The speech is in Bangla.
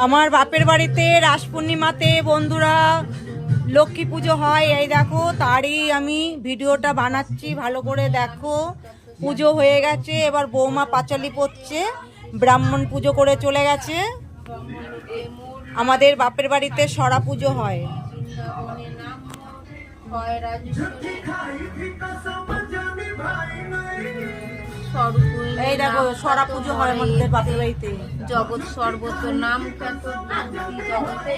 আমার বাপের বাড়িতে রাস পূর্ণিমাতে বন্ধুরা লক্ষ্মী পুজো হয়। এই দেখো, তারই আমি ভিডিওটা বানাচ্ছি, ভালো করে দেখো। পুজো হয়ে গেছে, এবার বৌমা পাঁচালি পড়ছে, ব্রাহ্মণ পুজো করে চলে গেছে। আমাদের বাপের বাড়িতে সরা পুজো হয়। এই দেখো, সরা পুজো হয় আমাদের বাপের বাড়িতে। জগৎ সর্বত নাম কত জগতে